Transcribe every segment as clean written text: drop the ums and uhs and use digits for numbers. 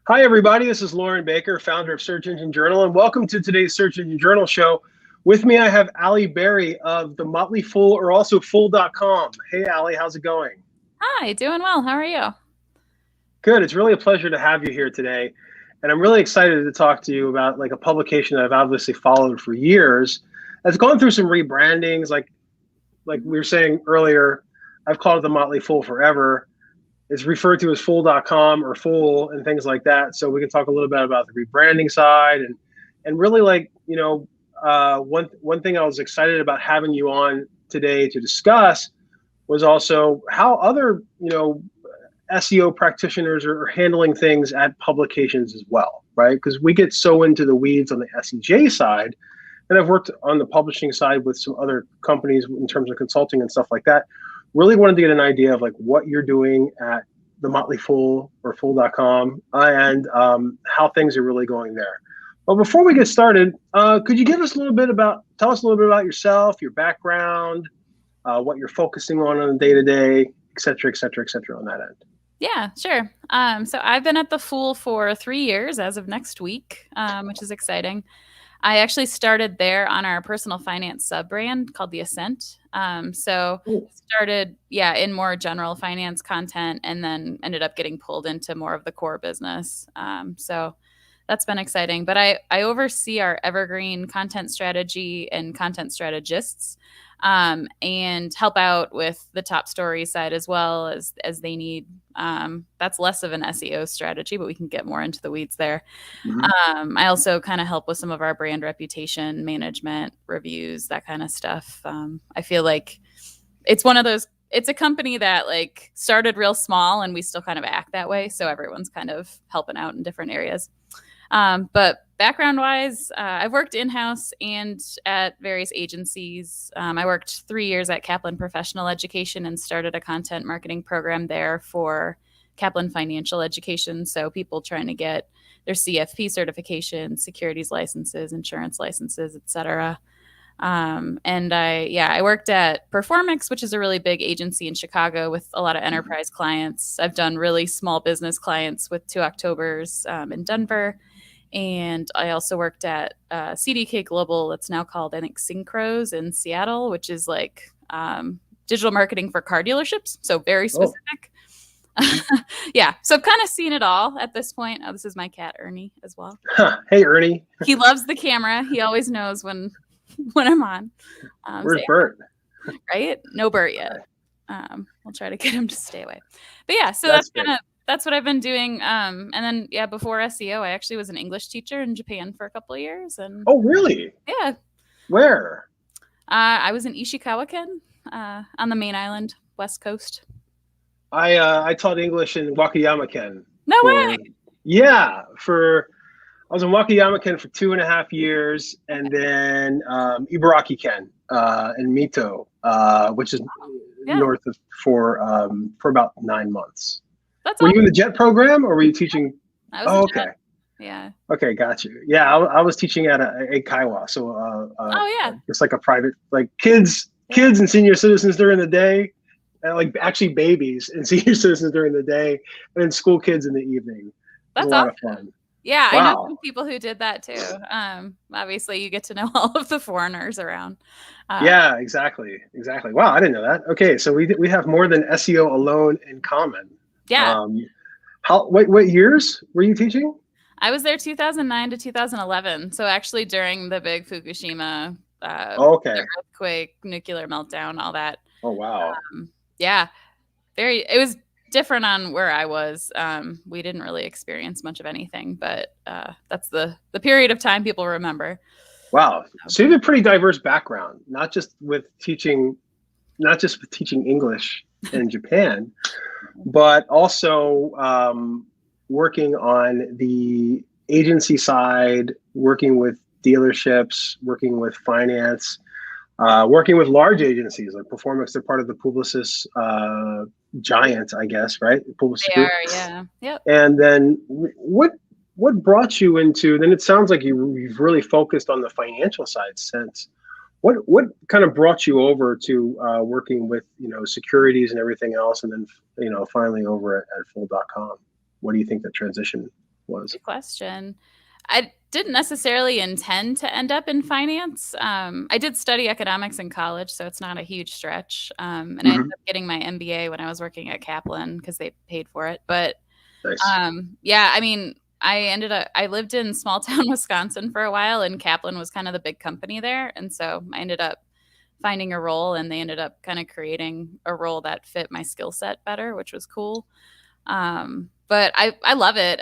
Hi, everybody. This is Loren Baker, founder of Search Engine Journal, and welcome to today's Search Engine Journal show. With me, I have Alli Berry of the Motley Fool, or also Fool.com. Hey, Alli, how's it going? Hi, doing well. How are you? Good. It's really a pleasure to have you here today, and I'm really excited to talk to you about like a publication that I've obviously followed for years. It's gone through some rebrandings, like we were saying earlier. I've called it the Motley Fool forever. It's referred to as Fool.com or Fool and things like that. So we can talk a little bit about the rebranding side and really one thing I was excited about having you on today to discuss was also how other SEO practitioners are handling things at publications as well, right? Because we get so into the weeds on the SEJ side, and I've worked on the publishing side with some other companies in terms of consulting and stuff like that. Really wanted to get an idea of like what you're doing at the Motley Fool or Fool.com and how things are really going there. But before we get started, could you tell us a little bit about yourself, your background, what you're focusing on a day-to-day, et cetera, on that end? Yeah, sure. So I've been at the Fool for 3 years as of next week, which is exciting. I actually started there on our personal finance sub-brand called The Ascent. Started, in more general finance content and then ended up getting pulled into more of the core business. So that's been exciting. But I oversee our evergreen content strategy and content strategists and help out with the top story side as well as they need. That's less of an SEO strategy, but we can get more into the weeds there. Mm-hmm. I also kind of help with some of our brand reputation management reviews, that kind of stuff. I feel like it's a company that like started real small and we still kind of act that way. So everyone's kind of helping out in different areas. But background wise, I've worked in-house and at various agencies. I worked 3 years at Kaplan Professional Education and started a content marketing program there for Kaplan Financial Education. So people trying to get their CFP certification, securities licenses, insurance licenses, etc. And I worked at Performix, which is a really big agency in Chicago with a lot of enterprise clients. I've done really small business clients with 2 Octobers in Denver. And I also worked at CDK Global. It's now called, I think, Synchros in Seattle, which is like digital marketing for car dealerships. So very specific. Yeah. So I've kind of seen it all at this point. Oh, this is my cat, Ernie, as well. Hey, Ernie. He loves the camera. He always knows when I'm on. Where's Bert? Right? No Bert yet. We'll try to get him to stay away. But yeah, so that's what I've been doing. And then, before SEO, I actually was an English teacher in Japan for a couple of years. And oh, really? Yeah. Where? I was in Ishikawa-ken on the main island, West Coast. I taught English in Wakayama-ken. No way. Yeah, I was in Wakayama-ken for 2.5 years, and then Ibaraki-ken in Mito, which is north of for about 9 months. That's were you in the JET program, or were you teaching? I was okay. JET. Yeah. Okay, got you. Yeah, I was teaching at a Kaiwa, so it's like a private, like kids and senior citizens during the day, and like actually babies and senior citizens during the day, and then school kids in the evening. That's a lot of fun. Yeah, wow. I know some people who did that too. Obviously, you get to know all of the foreigners around. Yeah, exactly. Wow, I didn't know that. Okay, so we have more than SEO alone in common. Yeah. What years were you teaching? I was there 2009 to 2011. So actually during the big Fukushima the earthquake, nuclear meltdown, all that. Oh, wow. It was different on where I was. We didn't really experience much of anything, but that's the period of time people remember. Wow. So you have a pretty diverse background, not just with teaching English in Japan, but also working on the agency side, working with dealerships, working with finance, working with large agencies like Performix. They're part of the Publicis giant, I guess, right? Publicis Group. Yeah. Yep. And then what brought you into? Then it sounds like you've really focused on the financial side since. What kind of brought you over to working with securities and everything else, and then finally over at Fool.com? What do you think the transition was? Good question. I didn't necessarily intend to end up in finance. I did study economics in college, so it's not a huge stretch. And I ended Hmm. up getting my MBA when I was working at Kaplan because they paid for it. But Nice. yeah, I mean, I lived in small town Wisconsin for a while, and Kaplan was kind of the big company there. And so I ended up finding a role, and they ended up kind of creating a role that fit my skill set better, which was cool. But I love it.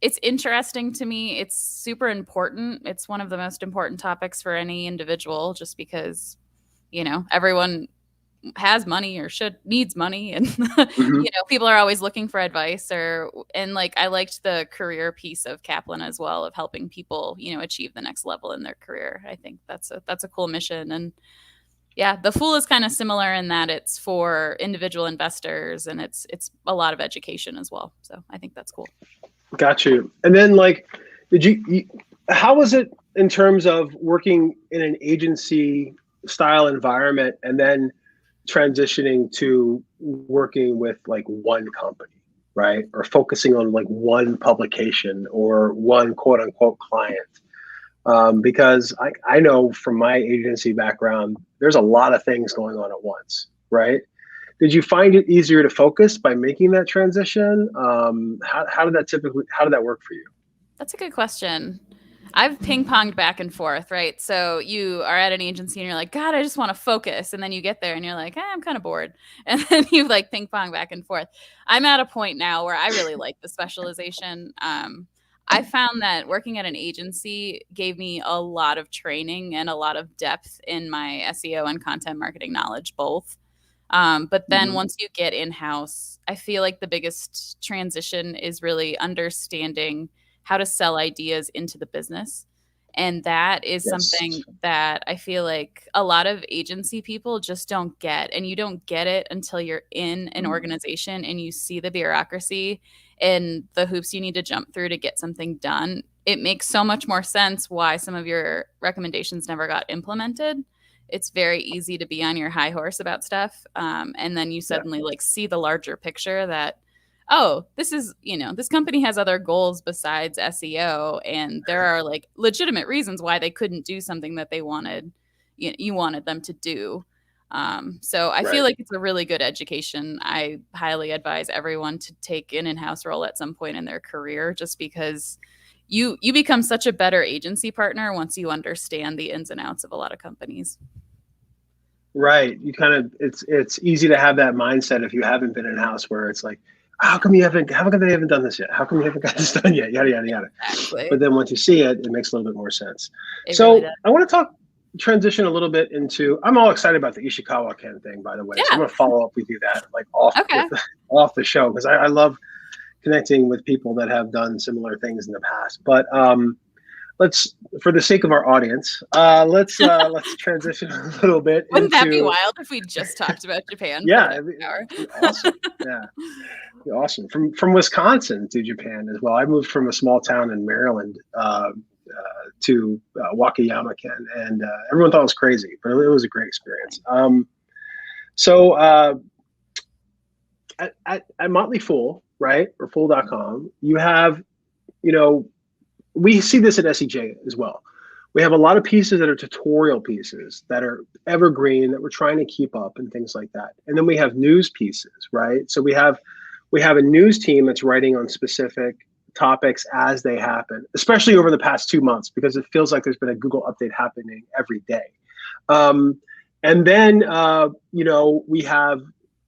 It's interesting to me. It's super important. It's one of the most important topics for any individual, just because everyone has money or should needs money, and Hmm. people are always looking for advice. And like, I liked the career piece of Kaplan as well, of helping people achieve the next level in their career. I think that's a cool mission. And yeah, the Fool is kind of similar in that it's for individual investors, and it's a lot of education as well. So I think that's cool. Got you. And then, like, how was it in terms of working in an agency style environment and then transitioning to working with like one company, right? Or focusing on like one publication or one quote unquote client? Because I know from my agency background, there's a lot of things going on at once, right? Did you find it easier to focus by making that transition? How did that work for you? That's a good question. I've ping ponged back and forth, right? So you are at an agency and you're like, God, I just want to focus. And then you get there and you're like, I'm kind of bored. And then you like ping pong back and forth. I'm at a point now where I really like the specialization. I found that working at an agency gave me a lot of training and a lot of depth in my SEO and content marketing knowledge, both. But then Hmm. once you get in house, I feel like the biggest transition is really understanding how to sell ideas into the business. And that is Yes. something that I feel like a lot of agency people just don't get. And you don't get it until you're in an organization and you see the bureaucracy and the hoops you need to jump through to get something done. It makes so much more sense why some of your recommendations never got implemented. It's very easy to be on your high horse about stuff. And then you Yeah. suddenly like see the larger picture that, oh, this company has other goals besides SEO, and there are like legitimate reasons why they couldn't do something that they wanted, you wanted them to do. So I feel Right. like it's a really good education. I highly advise everyone to take an in-house role at some point in their career, just because you become such a better agency partner once you understand the ins and outs of a lot of companies. Right. You kind of it's easy to have that mindset if you haven't been in house where it's like, how come they haven't done this yet? How come you haven't got this done yet? Yada yada yada. But Exactly. then once you see it, it makes a little bit more sense. It really So does. I want to transition a little bit into. I'm all excited about the Ishikawa Ken thing, by the way. So I'm Yeah. going to follow up with you that like off Okay. off the show because I love connecting with people that have done similar things in the past. But let's, for the sake of our audience, let's transition a little bit Wouldn't that be into. wild if we just talked about Japan for the Yeah, next hour? it'd be awesome. Yeah, it'd be awesome. From Wisconsin to Japan as well. I moved from a small town in Maryland to Wakayama, Ken, and everyone thought it was crazy, but it was a great experience. So at Motley Fool, right, or Fool.com, you have, you know, we see this at SEJ as well. We have a lot of pieces that are tutorial pieces that are evergreen that we're trying to keep up and things like that. And then we have news pieces, right? So we have a news team that's writing on specific topics as they happen, especially over the past 2 months, because it feels like there's been a Google update happening every day. Um, and then we have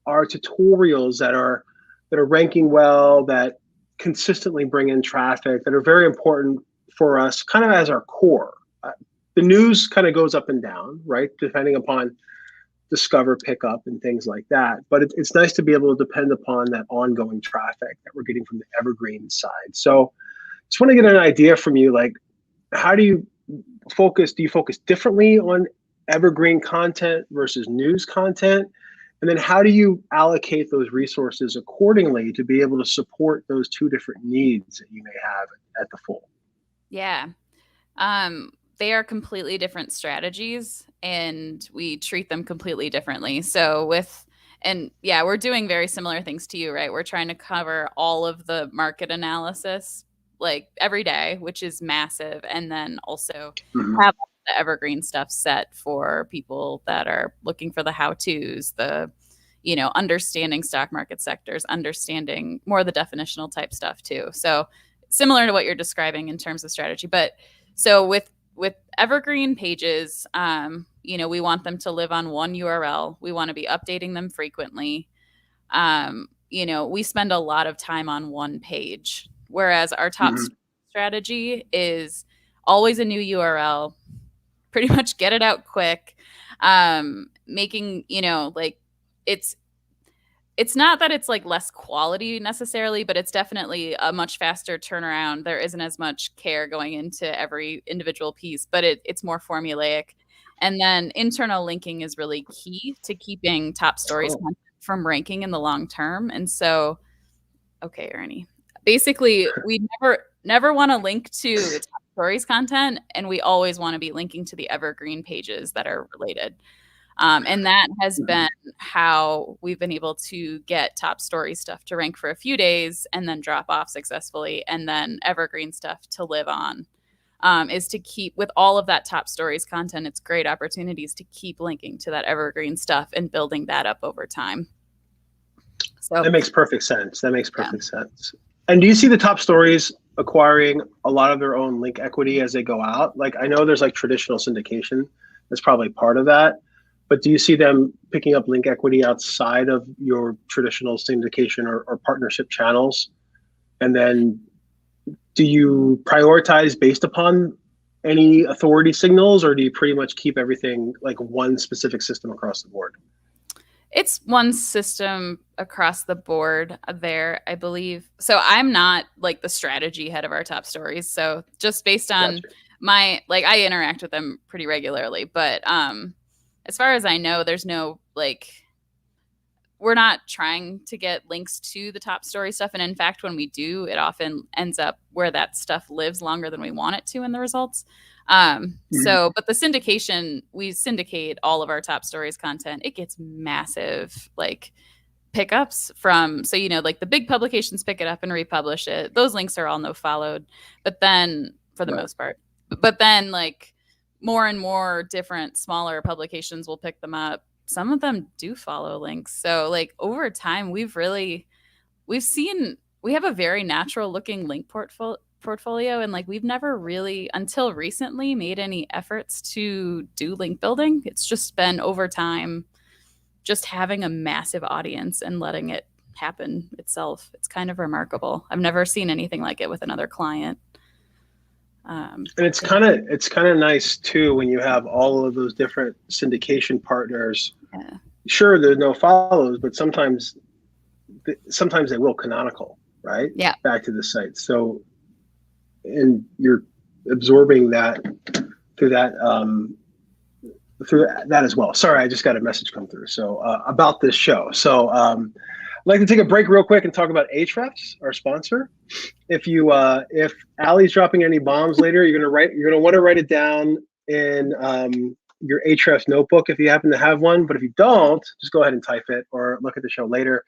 our tutorials that are ranking well, that consistently bring in traffic, that are very important for us, kind of as our core. The news kind of goes up and down, right, depending upon discover, pickup, and things like that. But it's nice to be able to depend upon that ongoing traffic that we're getting from the evergreen side. So just want to get an idea from you, like, how do you focus? Do you focus differently on evergreen content versus news content? And then how do you allocate those resources accordingly to be able to support those two different needs that you may have at the Fool? Yeah. Um, they are completely different strategies, and we treat them completely differently. And yeah, we're doing very similar things to you, right? We're trying to cover all of the market analysis, like every day, which is massive. And then also Mhm. have the evergreen stuff set for people that are looking for the how-tos, the, you know, understanding stock market sectors, understanding more of the definitional type stuff too. So similar to what you're describing in terms of strategy. But so with evergreen pages, you know, we want them to live on one URL. We want to be updating them frequently. You know, we spend a lot of time on one page, whereas our top Mhm. strategy is always a new URL, pretty much get it out quick. Making, you know, like it's not that it's like less quality necessarily, but it's definitely a much faster turnaround. There isn't as much care going into every individual piece, but it's more formulaic. And then internal linking is really key to keeping top stories Oh. from ranking in the long term. And so, okay, Ernie, basically we never want to link to the top stories content, and we always want to be linking to the evergreen pages that are related. And that has been how we've been able to get top story stuff to rank for a few days and then drop off successfully, and then evergreen stuff to live on. Is to keep with all of that top stories content. It's great opportunities to keep linking to that evergreen stuff and building that up over time. So that makes perfect sense. That makes perfect sense. And do you see the top stories acquiring a lot of their own link equity as they go out? Like, I know there's like traditional syndication that's probably part of that, but do you see them picking up link equity outside of your traditional syndication or partnership channels? And then do you prioritize based upon any authority signals, or do you pretty much keep everything like one specific system across the board? it's one system across the board there, I believe. So I'm not like the strategy head of our top stories. So just based on Gotcha. I interact with them pretty regularly, but as far as I know, there's no we're not trying to get links to the top story stuff. And in fact, when we do, it often ends up where that stuff lives longer than we want it to in the results. But the syndication, we syndicate all of our top stories content. It gets massive pickups from, so, like the big publications pick it up and republish it. Those links are all no followed, but then for the most part, but then more and more different smaller publications will pick them up. Some of them do follow links. So over time, we have a very natural looking link portfolio. And we've never really until recently made any efforts to do link building. It's just been over time, just having a massive audience and letting it happen itself. It's kind of remarkable. I've never seen anything like it with another client. And it's kind of nice too when you have all of those different syndication partners. Yeah. Sure, there's no follows, but sometimes they will canonical, right? Yeah. Back to the site. So, and you're absorbing that through that as well. Sorry, I just got a message come through. So about this show. So I'd like to take a break real quick and talk about Ahrefs, our sponsor. If Alli's dropping any bombs later, you're gonna want to write it down in your Ahrefs notebook if you happen to have one. But if you don't, just go ahead and type it or look at the show later.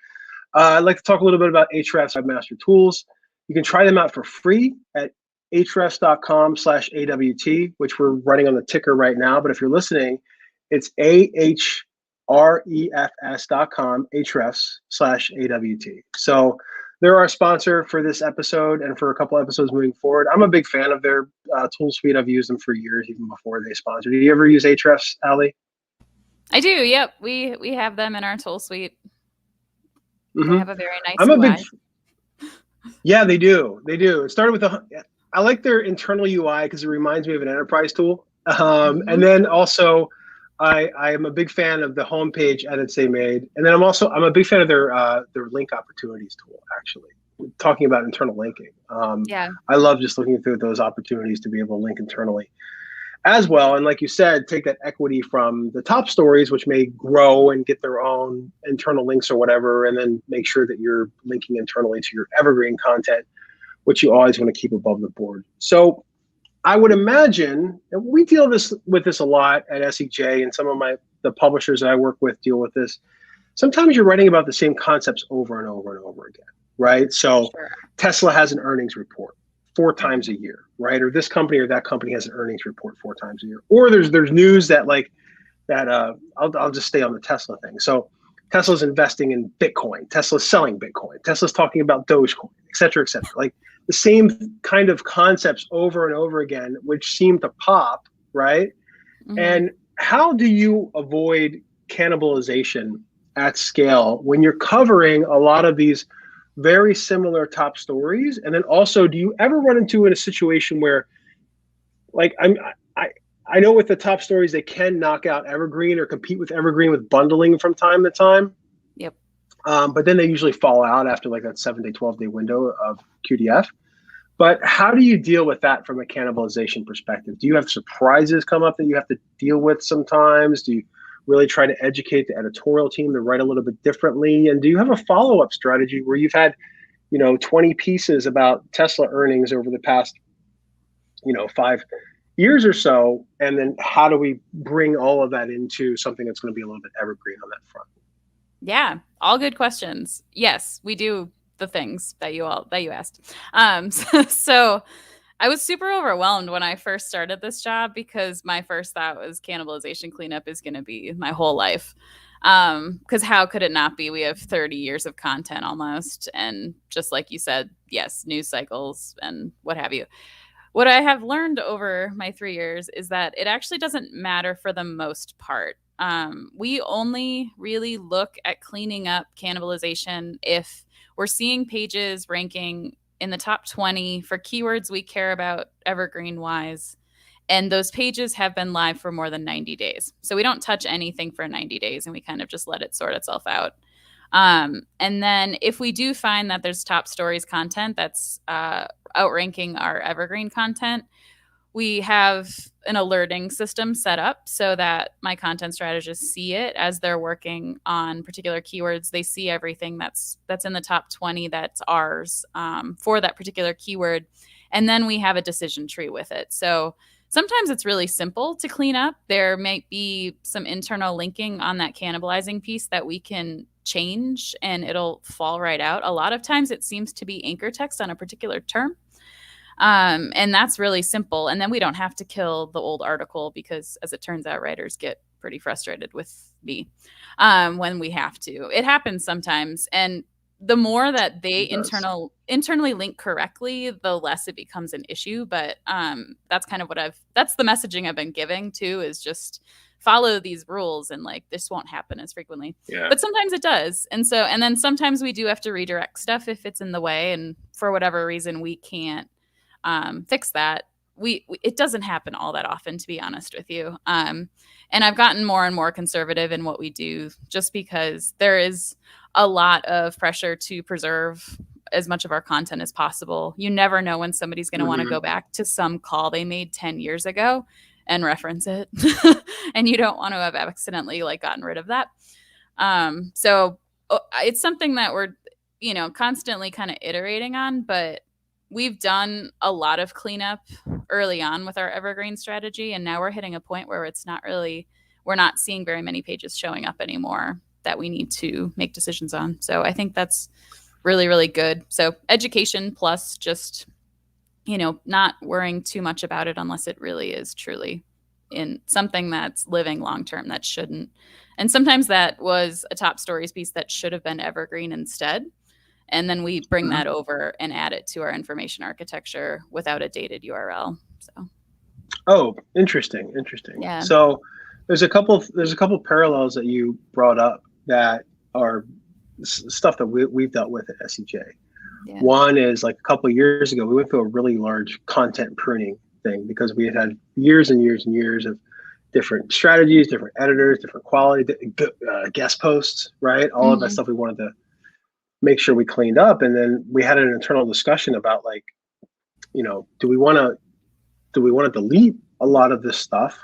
I'd like to talk a little bit about Ahrefs Webmaster Tools. You can try them out for free at ahrefs.com/AWT, which we're running on the ticker right now. But if you're listening, it's ahrefs.com, Ahrefs/AWT. So they're our sponsor for this episode and for a couple episodes moving forward. I'm a big fan of their tool suite. I've used them for years, even before they sponsored. Do you ever use Ahrefs, Alli? I do. Yep. We have them in our tool suite. Mm-hmm. They have a very nice UI. Yeah, they do. It started with I like their internal UI because it reminds me of an enterprise tool. And then also, I am a big fan of the homepage edits they made, and then I'm a big fan of their link opportunities tool. Actually, talking about internal linking, I love just looking through those opportunities to be able to link internally as well. And like you said, take that equity from the top stories, which may grow and get their own internal links or whatever, and then make sure that you're linking internally to your evergreen content, which you always want to keep above the board. So I would imagine, and we deal with this a lot at SEJ, and some of the publishers that I work with deal with this. Sometimes you're writing about the same concepts over and over and over again, right? So Tesla has an earnings report. 4 times a year, right? Or this company or that company has an earnings report 4 times a year. Or there's news that I'll just stay on the Tesla thing. So Tesla's investing in Bitcoin, Tesla's selling Bitcoin, Tesla's talking about Dogecoin, et cetera, et cetera. Like the same kind of concepts over and over again, which seem to pop, right? Mm-hmm. And how do you avoid cannibalization at scale when you're covering a lot of these very similar top stories? And then also, do you ever run into a situation where, like, I know with the top stories, they can knock out evergreen or compete with evergreen with bundling from time to time. Yep. But then they usually fall out after like that 7-day, 12-day window of QDF. But how do you deal with that from a cannibalization perspective? Do you have surprises come up that you have to deal with sometimes? Do you really try to educate the editorial team to write a little bit differently? And do you have a follow-up strategy where you've had, 20 pieces about Tesla earnings over the past, 5 years or so? And then how do we bring all of that into something that's going to be a little bit evergreen on that front? Yeah, all good questions. Yes, we do the things that you asked. So I was super overwhelmed when I first started this job because my first thought was cannibalization cleanup is going to be my whole life. Because how could it not be? We have 30 years of content almost. And just like you said, yes, news cycles and what have you. What I have learned over my 3 years is that it actually doesn't matter for the most part. We only really look at cleaning up cannibalization if we're seeing pages ranking in the top 20 for keywords we care about evergreen wise. And those pages have been live for more than 90 days. So we don't touch anything for 90 days and we kind of just let it sort itself out. And then if we do find that there's top stories content that's outranking our evergreen content, we have an alerting system set up so that my content strategists see it as they're working on particular keywords. They see everything that's in the top 20 that's ours for that particular keyword. And then we have a decision tree with it. So sometimes it's really simple to clean up. There might be some internal linking on that cannibalizing piece that we can change and it'll fall right out. A lot of times it seems to be anchor text on a particular term. And that's really simple. And then we don't have to kill the old article because, as it turns out, writers get pretty frustrated with me when we have to. It happens sometimes. And the more that they internally link correctly, the less it becomes an issue. But that's kind of that's the messaging I've been giving too, is just follow these rules and like this won't happen as frequently. Yeah. But sometimes it does. And then sometimes we do have to redirect stuff if it's in the way. And for whatever reason, we can't fix that. It doesn't happen all that often, to be honest with you. And I've gotten more and more conservative in what we do just because there is a lot of pressure to preserve as much of our content as possible. You never know when somebody's going to want to go back to some call they made 10 years ago and reference it. And you don't want to have accidentally gotten rid of that. So it's something that we're, constantly kind of iterating on, but we've done a lot of cleanup early on with our evergreen strategy. And now we're hitting a point where we're not seeing very many pages showing up anymore that we need to make decisions on. So I think that's really, really good. So education plus just, not worrying too much about it unless it really is truly in something that's living long-term that shouldn't. And sometimes that was a top stories piece that should have been evergreen instead. And then we bring that over and add it to our information architecture without a dated URL. So. Oh, interesting. Yeah. So there's a couple parallels that you brought up that are stuff that we've dealt with at SEJ. Yeah. One is like a couple of years ago, we went through a really large content pruning thing because we had years and years and years of different strategies, different editors, different quality, guest posts, right? All of that stuff we wanted to make sure we cleaned up. And then we had an internal discussion about do we want to delete a lot of this stuff,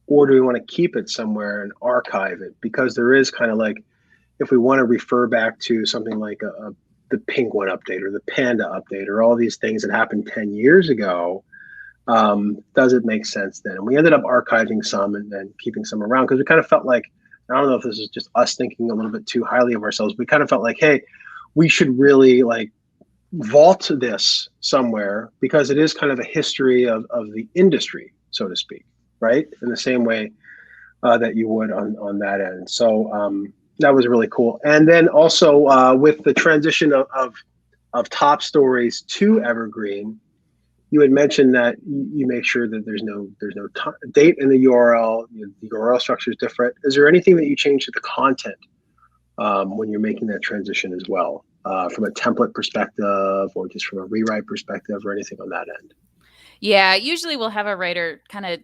or do we want to keep it somewhere and archive it? Because there is kind of if we want to refer back to something like the Penguin update or the Panda update or all these things that happened 10 years ago, does it make sense then? And we ended up archiving some and then keeping some around because we kind of felt like, I don't know if this is just us thinking a little bit too highly of ourselves, we kind of felt like, hey, we should really vault this somewhere, because it is kind of a history of the industry, so to speak, right? In the same way that you would on that end. So that was really cool. And then also with the transition of top stories to evergreen, you had mentioned that you make sure that there's no date in the URL. The URL structure is different. Is there anything that you change to the content when you're making that transition as well, from a template perspective or just from a rewrite perspective or anything on that end? Yeah, usually we'll have a writer kind of,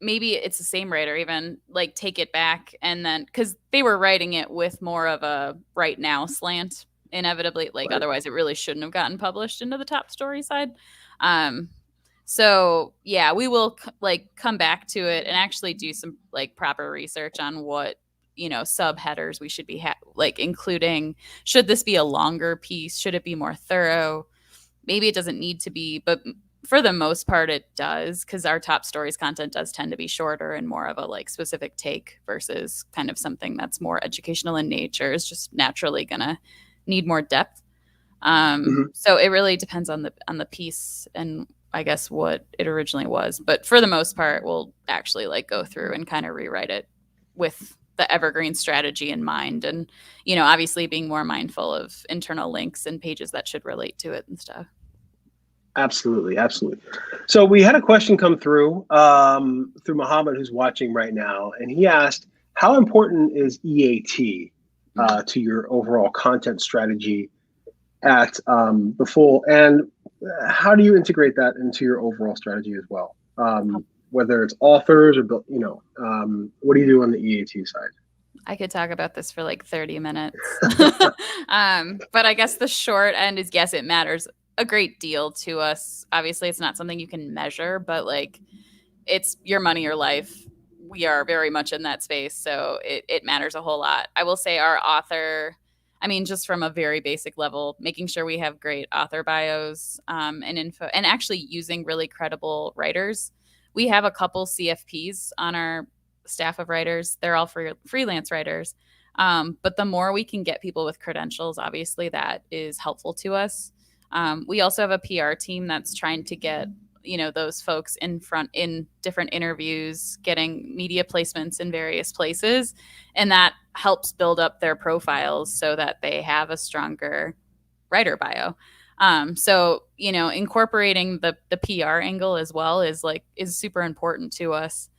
maybe it's the same writer even, like take it back, and then because they were writing it with more of a right now slant, inevitably, like otherwise it really shouldn't have gotten published into the top story side. So yeah, we will like come back to it and actually do some like proper research on what, subheaders we should be like including. Should this be a longer piece? Should it be more thorough? Maybe it doesn't need to be, but for the most part it does, because our top stories content does tend to be shorter and more of a like specific take versus kind of something that's more educational in nature is just naturally gonna need more depth. So it really depends on the piece and I guess what it originally was. But for the most part, we'll actually like go through and kind of rewrite it with the evergreen strategy in mind. And, obviously being more mindful of internal links and pages that should relate to it and stuff. Absolutely. Absolutely. So we had a question come through Muhammad, who's watching right now. And he asked, how important is EAT to your overall content strategy at the Fool? And how do you integrate that into your overall strategy as well? Whether it's authors or, what do you do on the EAT side? I could talk about this for like 30 minutes. But I guess the short end is, yes, it matters a great deal to us. Obviously, it's not something you can measure, but like it's your money, your life. We are very much in that space. So it matters a whole lot. I will say our author, just from a very basic level, making sure we have great author bios and info, and actually using really credible writers. We have a couple CFPs on our staff of writers. They're all freelance writers. But the more we can get people with credentials, obviously that is helpful to us. We also have a PR team that's trying to get, those folks in front in different interviews, getting media placements in various places. And that helps build up their profiles so that they have a stronger writer bio. So, incorporating the PR angle as well is super important to us.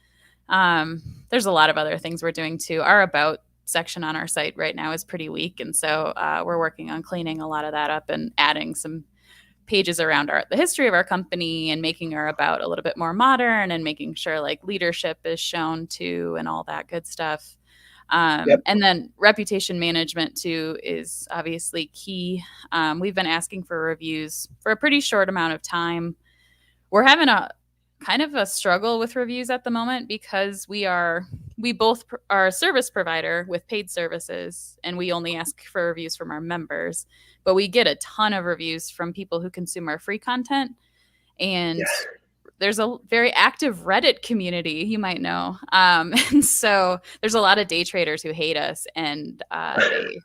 There's a lot of other things we're doing too. Our about section on our site right now is pretty weak. And so we're working on cleaning a lot of that up and adding some pages around the history of our company and making our about a little bit more modern and making sure like leadership is shown too and all that good stuff. And then reputation management too is obviously key. We've been asking for reviews for a pretty short amount of time. We're having a kind of a struggle with reviews at the moment because we both are a service provider with paid services, and we only ask for reviews from our members, but we get a ton of reviews from people who consume our free content. And there's a very active Reddit community, you might know. And so there's a lot of day traders who hate us, and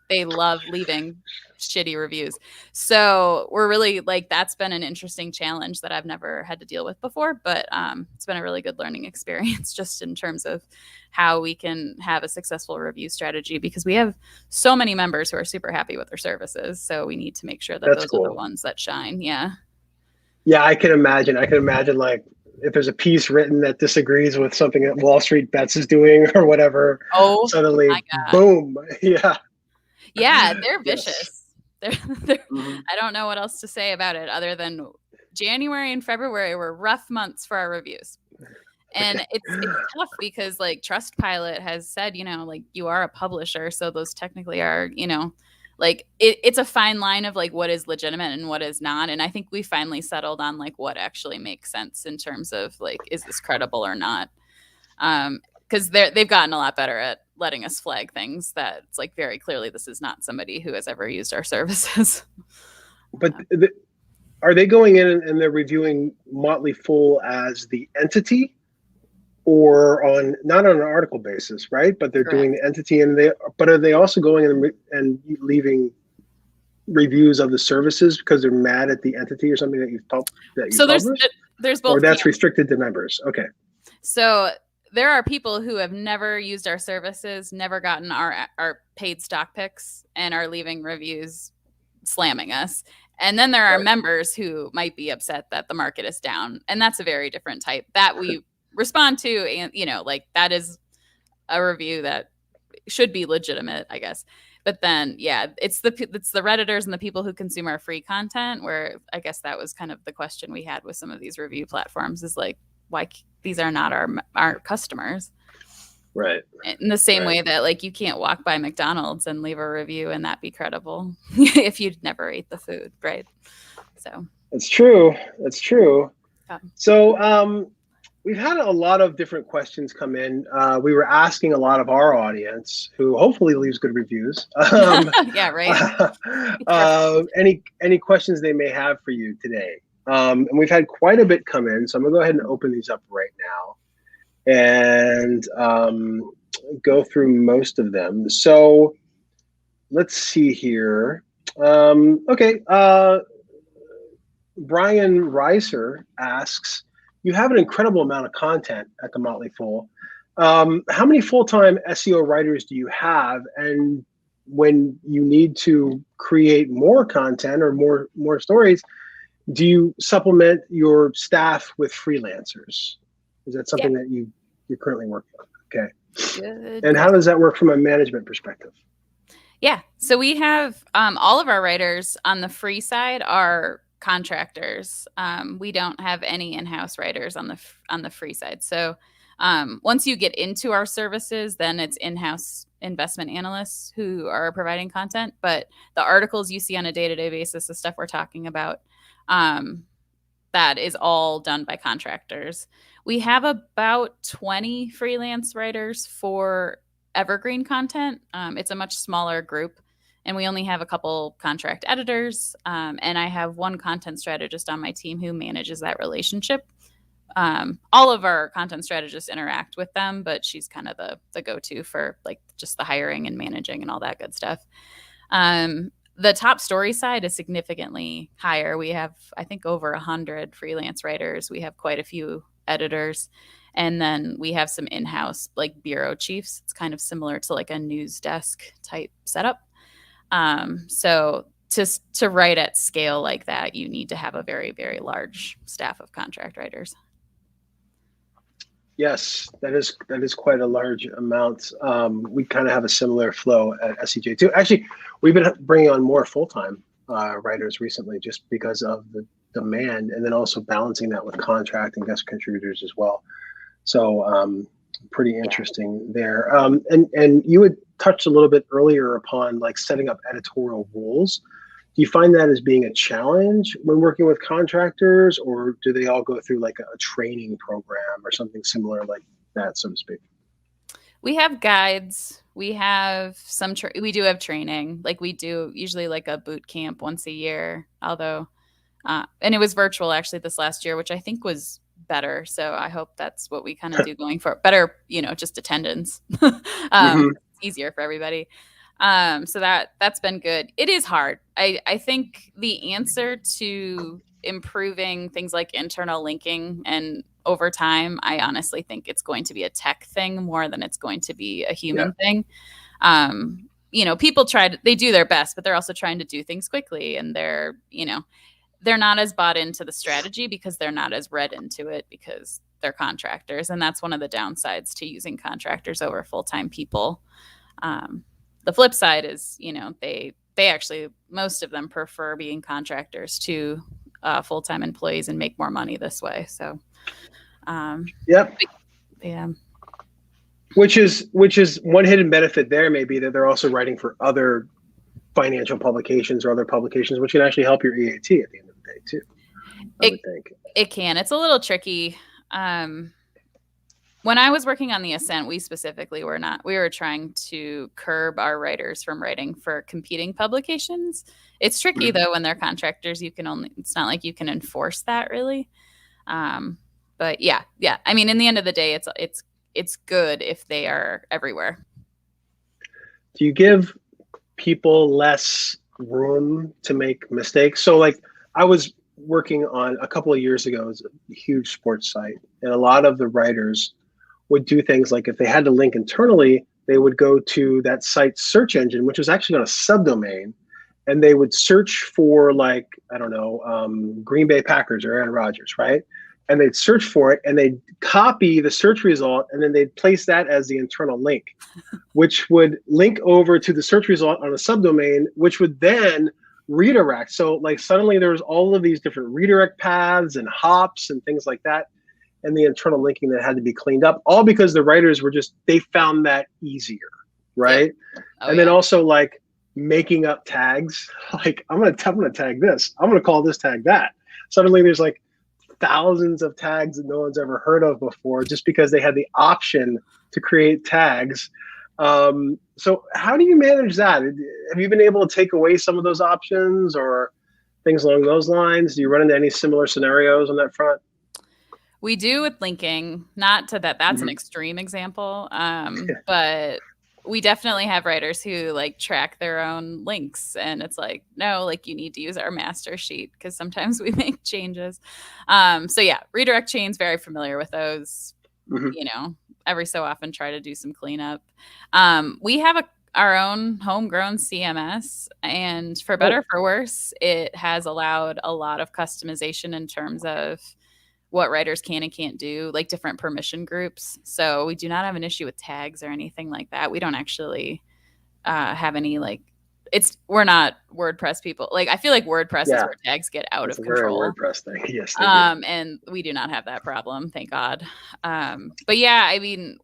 they love leaving shitty reviews. So we're really that's been an interesting challenge that I've never had to deal with before, but it's been a really good learning experience just in terms of how we can have a successful review strategy, because we have so many members who are super happy with their services. So we need to make sure that those are the ones that shine. Yeah. Yeah, I can imagine like if there's a piece written that disagrees with something that Wall Street Bets is doing or whatever, suddenly, boom. Yeah. Yeah, they're vicious. They're I don't know what else to say about it other than January and February were rough months for our reviews. And it's tough because Trustpilot has said, you are a publisher. So those technically are, it's a fine line of what is legitimate and what is not. And I think we finally settled on what actually makes sense in terms of is this credible or not? Because they've gotten a lot better at letting us flag things that it's very clearly this is not somebody who has ever used our services. But are they going in and they're reviewing Motley Fool as the entity, or not on an article basis, right? But they're doing the entity, but are they also going in and leaving reviews of the services because they're mad at the entity or something that you've So published? there's both. Or that's restricted to members. Okay. So there are people who have never used our services, never gotten our paid stock picks, and are leaving reviews slamming us. And then there are members who might be upset that the market is down. And that's a very different type that we respond to. And, like that is a review that should be legitimate, I guess. But then, yeah, it's the Redditors and the people who consume our free content where I guess that was kind of the question we had with some of these review platforms is like, why these are not our customers. Right. In the same way that like you can't walk by McDonald's and leave a review and that be credible if you'd never ate the food, right? So that's true. That's true. Yeah. So we've had a lot of different questions come in. We were asking a lot of our audience, who hopefully leaves good reviews. Yeah, right. Any questions they may have for you today. And we've had quite a bit come in, so I'm gonna go ahead and open these up right now and go through most of them. So let's see here. Okay, Brian Reiser asks, you have an incredible amount of content at the Motley Fool. How many full-time SEO writers do you have? And when you need to create more content or more stories, do you supplement your staff with freelancers? Is that something that you're currently working on? Okay. Good. And how does that work from a management perspective? Yeah. So we have all of our writers on the free side are contractors. We don't have any in-house writers on the free side. So once you get into our services, then it's in-house investment analysts who are providing content. But the articles you see on a day-to-day basis, the stuff we're talking about, that is all done by contractors. We have about 20 freelance writers for evergreen content. It's a much smaller group, and we only have a couple contract editors. And I have one content strategist on my team who manages that relationship. All of our content strategists interact with them, but she's kind of the go-to for like just the hiring and managing and all that good stuff. The top story side is significantly higher. We have, I think, over 100 freelance writers. We have quite a few editors. And then we have some in-house like bureau chiefs. It's kind of similar to like a news desk type setup. So to write at scale like that, you need to have a very, very large staff of contract writers. Yes, that is quite a large amount. We kind of have a similar flow at SEJ too. Actually, we've been bringing on more full-time writers recently just because of the demand, and then also balancing that with contract and guest contributors as well. So pretty interesting there. And you had touched a little bit earlier upon like setting up editorial rules. Do you find that as being a challenge when working with contractors, or do they all go through like a training program or something similar like that, so to speak? We have guides. We have we do have training. Like we do usually like a boot camp once a year, although, and it was virtual actually this last year, which I think was better. So I hope that's what we kind of do going forward. Better, just attendance. Easier for everybody. So that's been good. It is hard. I think the answer to improving things like internal linking and over time, I honestly think it's going to be a tech thing more than it's going to be a human thing. People they do their best, but they're also trying to do things quickly, and they're not as bought into the strategy because they're not as read into it because they're contractors. And that's one of the downsides to using contractors over full-time people. The flip side is, they actually, most of them prefer being contractors to full-time employees and make more money this way. So, yeah. Which is one hidden benefit there may be that they're also writing for other financial publications or other publications, which can actually help your EAT at the end of the day too. I would think. It can. It's a little tricky. When I was working on the Ascent, we specifically we were trying to curb our writers from writing for competing publications. It's tricky though, when they're contractors, it's not like you can enforce that really. But yeah. I mean, in the end of the day, it's good if they are everywhere. Do you give people less room to make mistakes. So like I was working on a couple of years ago, it was a huge sports site, and a lot of the writers would do things like if they had to link internally, they would go to that site's search engine, which was actually on a subdomain, and they would search for like, I don't know, Green Bay Packers or Aaron Rodgers, right? And they'd search for it and they'd copy the search result and then they'd place that as the internal link, which would link over to the search result on a subdomain, which would then redirect. So like suddenly there was all of these different redirect paths and hops and things like that, and the internal linking that had to be cleaned up, all because the writers were just, they found that easier, right? Yeah. And then also like making up tags, like I'm gonna tag this, I'm gonna call this tag that. Suddenly there's like thousands of tags that no one's ever heard of before, just because they had the option to create tags. So how do you manage that? Have you been able to take away some of those options or things along those lines? Do you run into any similar scenarios on that front? We do with linking, not to that. That's an extreme example. But we definitely have writers who like track their own links, and it's like, no, like you need to use our master sheet because sometimes we make changes. So yeah, redirect chains, very familiar with those. You know, every so often try to do some cleanup. We have our own homegrown CMS, and for better or for worse, it has allowed a lot of customization in terms of what writers can and can't do, like different permission groups. So we do not have an issue with tags or anything like that. We don't actually have any like, we're not WordPress people. Like I feel like WordPress is where tags get out of control. Very WordPress thing. Yes. And we do not have that problem, thank God. But yeah, I mean,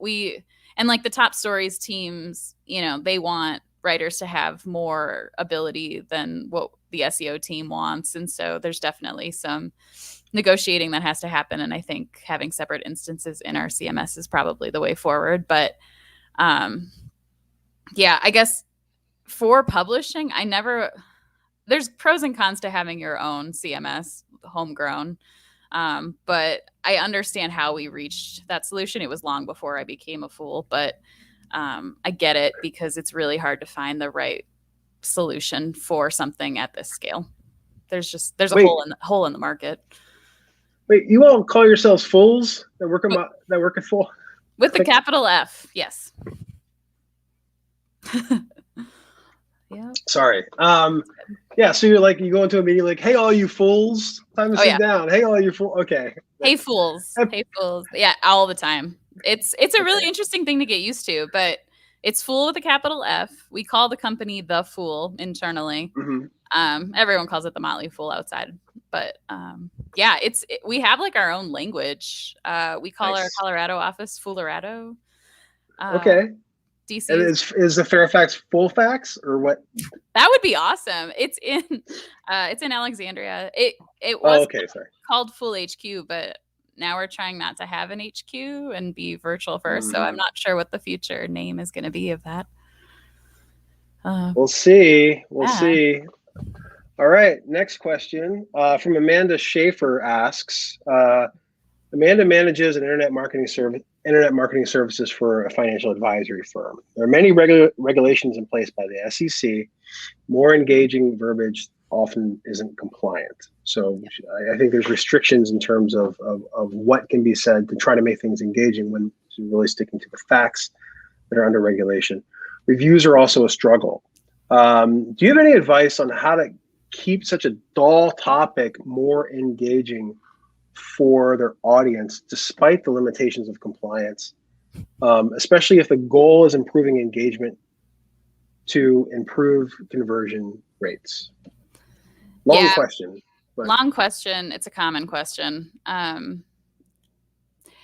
and like the top stories teams, you know, they want writers to have more ability than what the SEO team wants. And so there's definitely some negotiating that has to happen. And I think having separate instances in our CMS is probably the way forward. But yeah, I guess for publishing, there's pros and cons to having your own CMS homegrown. But I understand how we reached that solution. It was long before I became a fool, but I get it because it's really hard to find the right solution for something at this scale. There's a hole in the market. Wait, you all call yourselves fools that work at Fool? With the capital F, yes. Yeah. Sorry. Yeah, so you go into a meeting like, hey, all you fools, time to sit down. Hey, all you fools. Okay. Hey, fools. Hey, fools. Yeah, all the time. It's a really interesting thing to get used to, but it's Fool with a capital F. We call the company The Fool internally. Everyone calls it the Motley Fool outside. But yeah, we have like our own language. We call our Colorado office Foolerado. Okay. DC. And is the Fairfax full fax or what? That would be awesome. It's in Alexandria. It was called Full HQ, but now we're trying not to have an HQ and be virtual first. So I'm not sure what the future name is going to be of that. We'll see. We'll see. All right. Next question from Amanda Schaefer asks, Amanda manages an internet marketing services for a financial advisory firm. There are many regulations in place by the SEC. More engaging verbiage often isn't compliant. So I think there's restrictions in terms of what can be said to try to make things engaging when you're really sticking to the facts that are under regulation. Reviews are also a struggle. Do you have any advice on how to keep such a dull topic more engaging for their audience, despite the limitations of compliance, especially if the goal is improving engagement to improve conversion rates? Long question. But. Long question. It's a common question.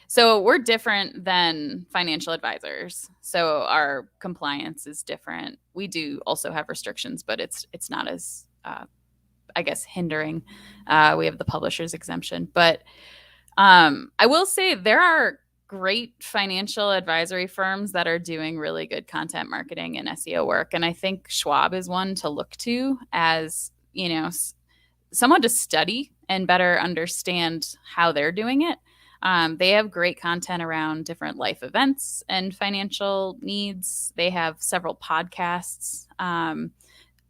So we're different than financial advisors. So our compliance is different. We do also have restrictions, but it's not as I guess hindering. We have the publisher's exemption, but I will say there are great financial advisory firms that are doing really good content marketing and SEO work. And I think Schwab is one to look to as, you know, someone to study and better understand how they're doing it. They have great content around different life events and financial needs. They have several podcasts.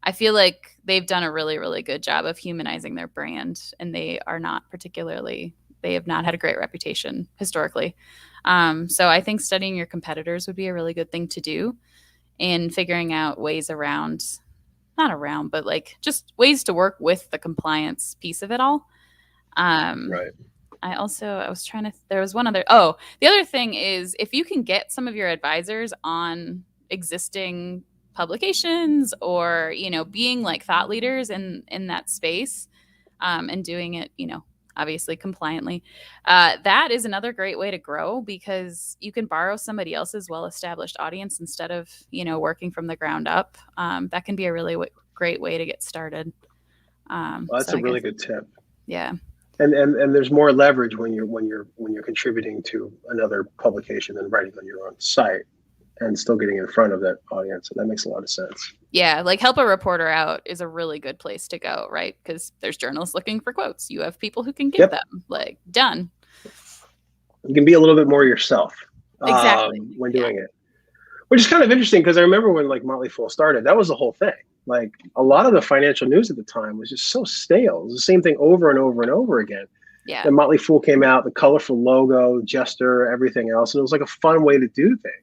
I feel like they've done a really, really good job of humanizing their brand, and they have not had a great reputation historically. So I think studying your competitors would be a really good thing to do in figuring out ways around, not around, but like just ways to work with the compliance piece of it all. Right. There was one other, the other thing is if you can get some of your advisors on existing publications or, being like thought leaders in that space, and doing it, obviously compliantly, that is another great way to grow because you can borrow somebody else's well-established audience instead of, working from the ground up. That can be a really great way to get started. Well, that's a really good tip. Yeah. And there's more leverage when you're contributing to another publication than writing on your own site and still getting in front of that audience. And that makes a lot of sense. Yeah, like help a reporter out is a really good place to go, right? Because there's journalists looking for quotes. You have people who can give them, like, done. You can be a little bit more yourself exactly when doing it, which is kind of interesting because I remember when like Motley Fool started, that was the whole thing. Like a lot of the financial news at the time was just so stale. It was the same thing over and over and over again. Yeah. Then Motley Fool came out, the colorful logo, Jester, everything else. And it was like a fun way to do things.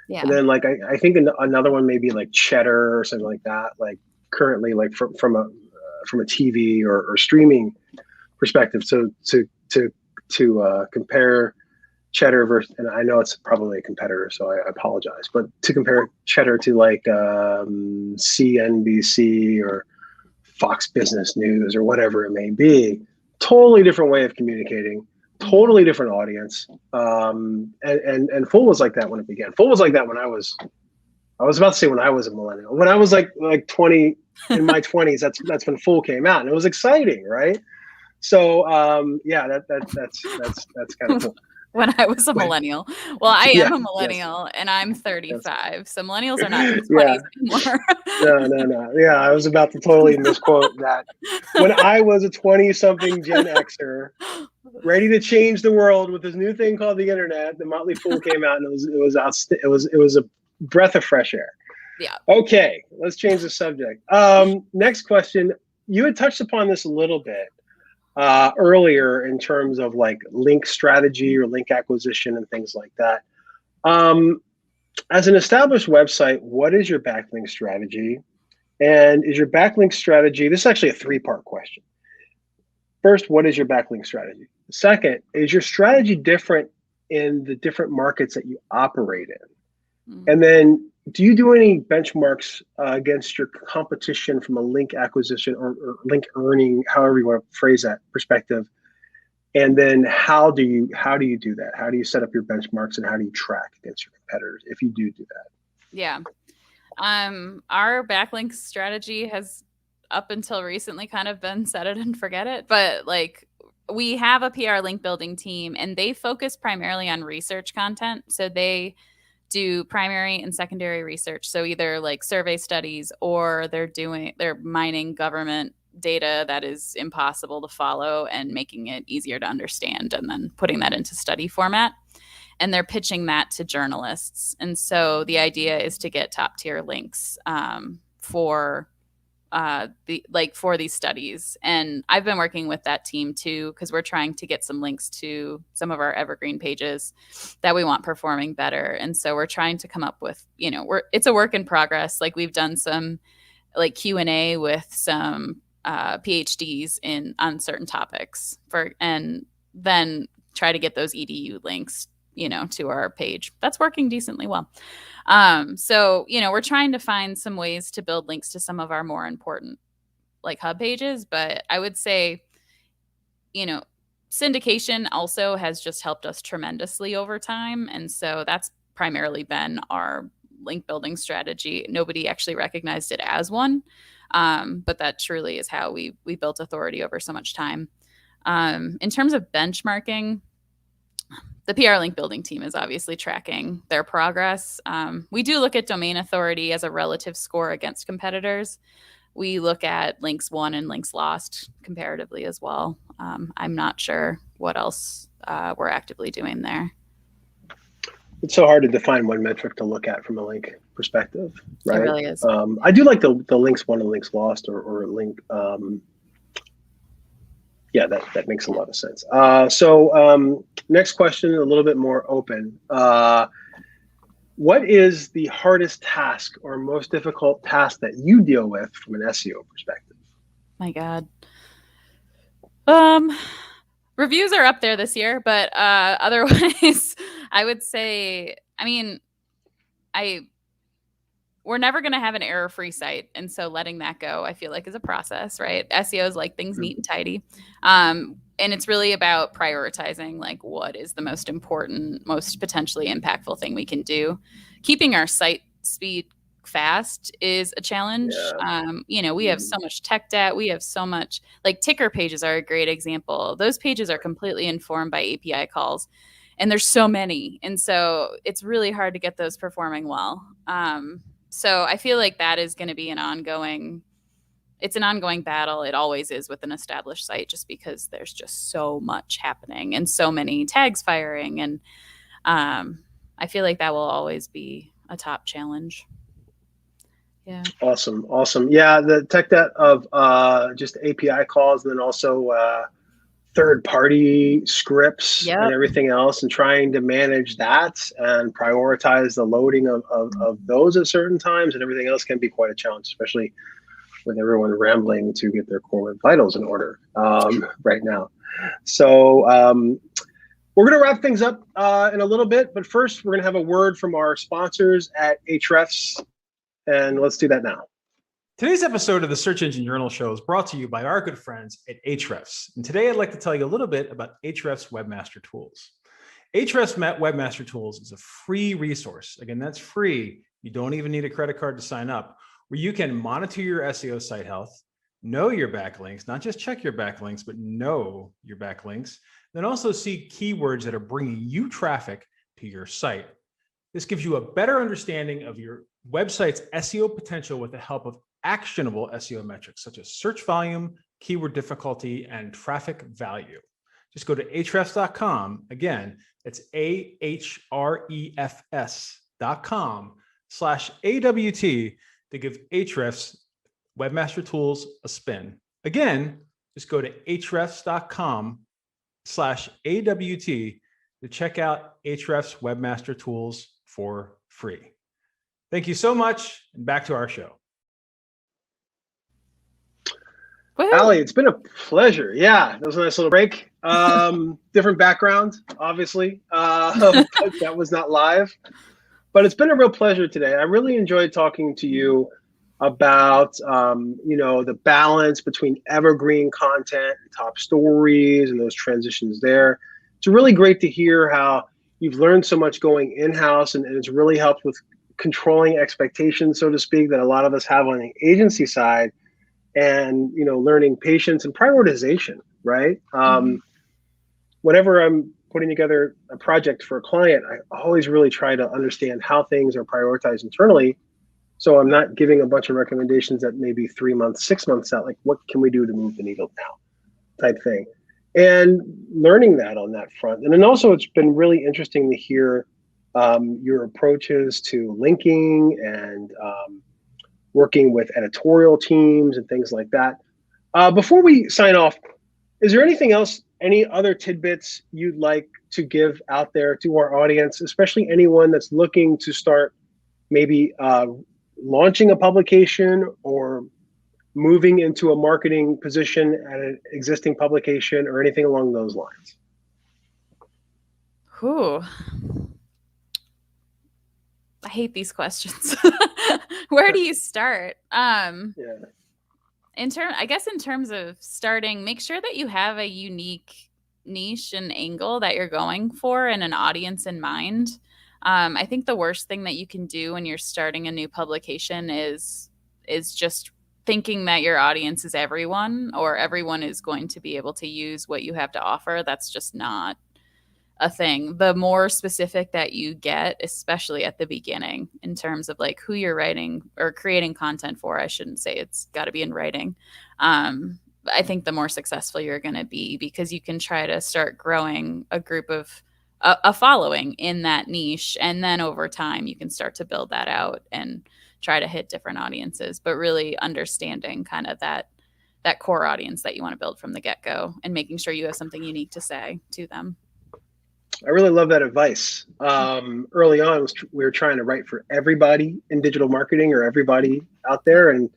Yeah. And then like, I think another one maybe like Cheddar or something like that. Like currently like from a TV or streaming perspective. So to compare Cheddar versus, and I know it's probably a competitor, so I apologize, but to compare Cheddar to like CNBC or Fox Business News or whatever it may be, totally different way of communicating, totally different audience. And Fool was like that when it began. Fool was like that when I was about to say when I was a millennial. When I was like 20 in my 20s, that's when Fool came out, and it was exciting, right? So yeah, that's kind of cool. When I was a millennial. Well, I am a millennial and I'm 35. Yes. So millennials are not in their 20s anymore. No. Yeah, I was about to totally misquote that. When I was a 20-something Gen Xer, ready to change the world with this new thing called the internet, the Motley Fool came out, and it was a breath of fresh air. Yeah. Okay, let's change the subject. Next question. You had touched upon this a little bit earlier in terms of like link strategy or link acquisition and things like that. As an established website, what is your backlink strategy? And is your backlink strategy, this is actually a 3-part question. First, what is your backlink strategy? Second, is your strategy different in the different markets that you operate in? Mm-hmm. And then do you do any benchmarks against your competition from a link acquisition or link earning, however you want to phrase that perspective? And then how do you do that? How do you set up your benchmarks and how do you track against your competitors if you do that? Yeah. Our backlink strategy has up until recently kind of been set it and forget it. But like we have a PR link building team and they focus primarily on research content. So they do primary and secondary research. So either like survey studies or they're mining government data that is impossible to follow and making it easier to understand and then putting that into study format. And they're pitching that to journalists. And so the idea is to get top tier links for these studies. And I've been working with that team too, because we're trying to get some links to some of our evergreen pages that we want performing better. And so we're trying to come up with, it's a work in progress. Like we've done some like Q&A with some PhDs on certain topics and then try to get those EDU links, to our page. That's working decently well. So, we're trying to find some ways to build links to some of our more important like hub pages, but I would say, syndication also has just helped us tremendously over time. And so that's primarily been our link building strategy. Nobody actually recognized it as one. But that truly is how we built authority over so much time. In terms of benchmarking, the PR link building team is obviously tracking their progress. We do look at domain authority as a relative score against competitors. We look at links won and links lost comparatively as well. I'm not sure what else we're actively doing there. It's so hard to define one metric to look at from a link perspective, right? It really is. I do like the links won and links lost, or link. Yeah, that makes a lot of sense. So next question, a little bit more open. What is the hardest task or most difficult task that you deal with from an SEO perspective? My God. Reviews are up there this year, but otherwise, I would say, I mean, we're never going to have an error-free site, and so letting that go, I feel like, is a process, right? SEO is like things neat and tidy, and it's really about prioritizing, like, what is the most important, most potentially impactful thing we can do. Keeping our site speed fast is a challenge. Yeah. We have so much tech debt. We have so much, like, ticker pages are a great example. Those pages are completely informed by API calls, and there's so many, and so it's really hard to get those performing well. So I feel like that is going to be an ongoing battle. It always is with an established site, just because there's just so much happening and so many tags firing. And I feel like that will always be a top challenge. Yeah. Awesome. Yeah, the tech debt of just API calls, and then also third-party scripts and everything else, and trying to manage that and prioritize the loading of those at certain times, and everything else can be quite a challenge, especially with everyone rambling to get their core vitals in order right now. So we're going to wrap things up in a little bit, but first we're going to have a word from our sponsors at Ahrefs, and let's do that now. Today's episode of the Search Engine Journal Show is brought to you by our good friends at Ahrefs. And today I'd like to tell you a little bit about Ahrefs Webmaster Tools. Ahrefs Webmaster Tools is a free resource. Again, that's free. You don't even need a credit card to sign up, where you can monitor your SEO site health, know your backlinks, not just check your backlinks, but know your backlinks, then also see keywords that are bringing you traffic to your site. This gives you a better understanding of your website's SEO potential with the help of actionable SEO metrics such as search volume, keyword difficulty, and traffic value. Just go to ahrefs.com. Again, it's ahrefs.com/AWT to give Ahrefs Webmaster Tools a spin. Again, just go to ahrefs.com/AWT to check out Ahrefs Webmaster Tools for free. Thank you so much, and back to our show. Alli, it's been a pleasure. Yeah, that was a nice little break. Different background, obviously. That was not live, but it's been a real pleasure today. I really enjoyed talking to you about the balance between evergreen content and top stories and those transitions there. It's really great to hear how you've learned so much going in-house, and it's really helped with controlling expectations, so to speak, that a lot of us have on the agency side, and learning patience and prioritization, right? Whenever I'm putting together a project for a client, I always really try to understand how things are prioritized internally, so I'm not giving a bunch of recommendations that may be 3 months, 6 months out, like what can we do to move the needle now type thing, and learning that on that front. And then also it's been really interesting to hear your approaches to linking and working with editorial teams and things like that. Before we sign off, is there anything else, any other tidbits you'd like to give out there to our audience, especially anyone that's looking to start maybe launching a publication or moving into a marketing position at an existing publication or anything along those lines? Ooh. I hate these questions. Where do you start? I guess in terms of starting, make sure that you have a unique niche and angle that you're going for and an audience in mind. I think the worst thing that you can do when you're starting a new publication is just thinking that your audience is everyone, or everyone is going to be able to use what you have to offer. That's just not a thing. The more specific that you get, especially at the beginning, in terms of like who you're writing or creating content for, I shouldn't say it's got to be in writing. I think the more successful you're going to be, because you can try to start growing a group of a following in that niche. And then over time, you can start to build that out and try to hit different audiences, but really understanding kind of that core audience that you want to build from the get-go and making sure you have something unique to say to them. I really love that advice. Early on, we were trying to write for everybody in digital marketing or everybody out there, and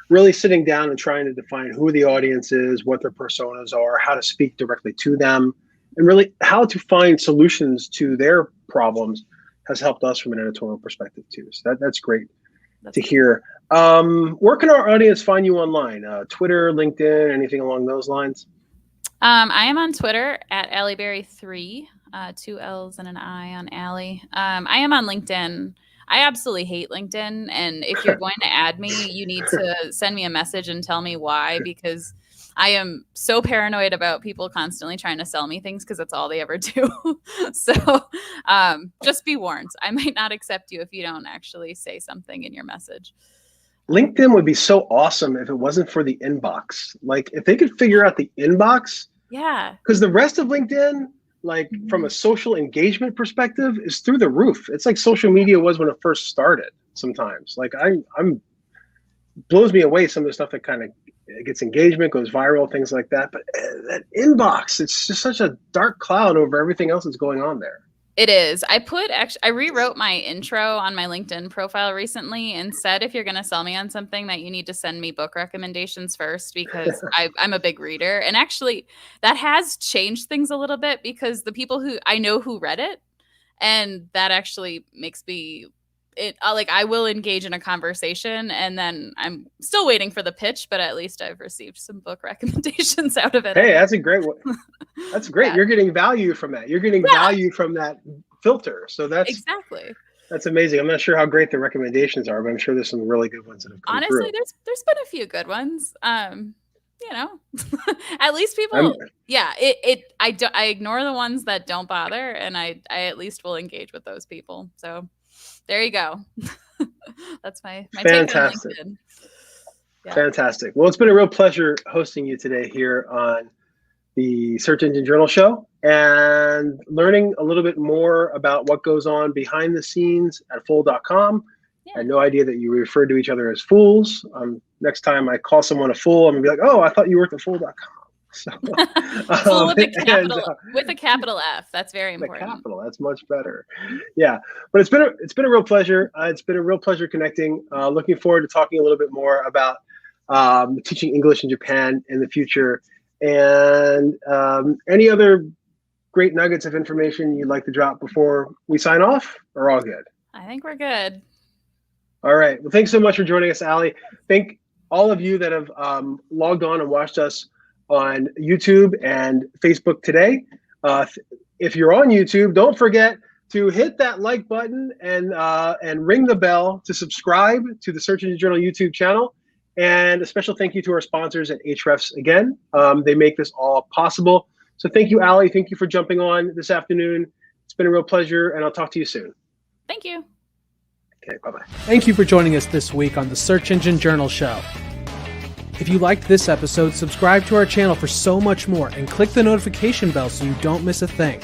really sitting down and trying to define who the audience is, what their personas are, how to speak directly to them, and really how to find solutions to their problems has helped us from an editorial perspective too. So that's great to hear. Where can our audience find you online? Twitter, LinkedIn, anything along those lines? I am on Twitter at Alli Berry 3, 2 L's and an I on Alli. I am on LinkedIn. I absolutely hate LinkedIn. And if you're going to add me, you need to send me a message and tell me why, because I am so paranoid about people constantly trying to sell me things because that's all they ever do. So just be warned. I might not accept you if you don't actually say something in your message. LinkedIn would be so awesome if it wasn't for the inbox. Like if they could figure out the inbox. Yeah. Because the rest of LinkedIn, like from a social engagement perspective, is through the roof. It's like social media was when it first started sometimes. Like I'm blows me away some of the stuff that kind of gets engagement, goes viral, things like that. But that inbox, it's just such a dark cloud over everything else that's going on there. It is. I rewrote my intro on my LinkedIn profile recently and said, if you're going to sell me on something, that you need to send me book recommendations first, because I'm a big reader. And actually that has changed things a little bit, because the people who I know who read it, and that actually makes me I will engage in a conversation, and then I'm still waiting for the pitch, but at least I've received some book recommendations out of it. Hey, that's a great one. That's great. Yeah. You're getting value from that. You're getting value from that filter. So that's amazing. I'm not sure how great the recommendations are, but I'm sure there's some really good ones that have come through. Honestly, there's been a few good ones. At least people, I ignore the ones that don't bother, and I at least will engage with those people. So there you go. That's my fantastic. Take on LinkedIn. Yeah. Fantastic. Well, it's been a real pleasure hosting you today here on the Search Engine Journal Show, and learning a little bit more about what goes on behind the scenes at fool.com. Yeah. I had no idea that you referred to each other as fools. Next time I call someone a fool, I'm gonna be like, oh, I thought you worked at fool.com. So, fool with a capital F. That's very important. The capital, that's much better. Yeah, but it's been a real pleasure. It's been a real pleasure connecting. Looking forward to talking a little bit more about teaching English in Japan in the future, and any other great nuggets of information you'd like to drop before we sign off, or all good? I think we're good. All right. Well, thanks so much for joining us, Alli. Thank all of you that have logged on and watched us on YouTube and Facebook today. If you're on YouTube, don't forget to hit that like button and ring the bell to subscribe to the Search Engine Journal YouTube channel. And a special thank you to our sponsors at Ahrefs again. They make this all possible. So thank you, Alli. Thank you for jumping on this afternoon. It's been a real pleasure, and I'll talk to you soon. Thank you. Okay, bye-bye. Thank you for joining us this week on the Search Engine Journal Show. If you liked this episode, subscribe to our channel for so much more, and click the notification bell so you don't miss a thing.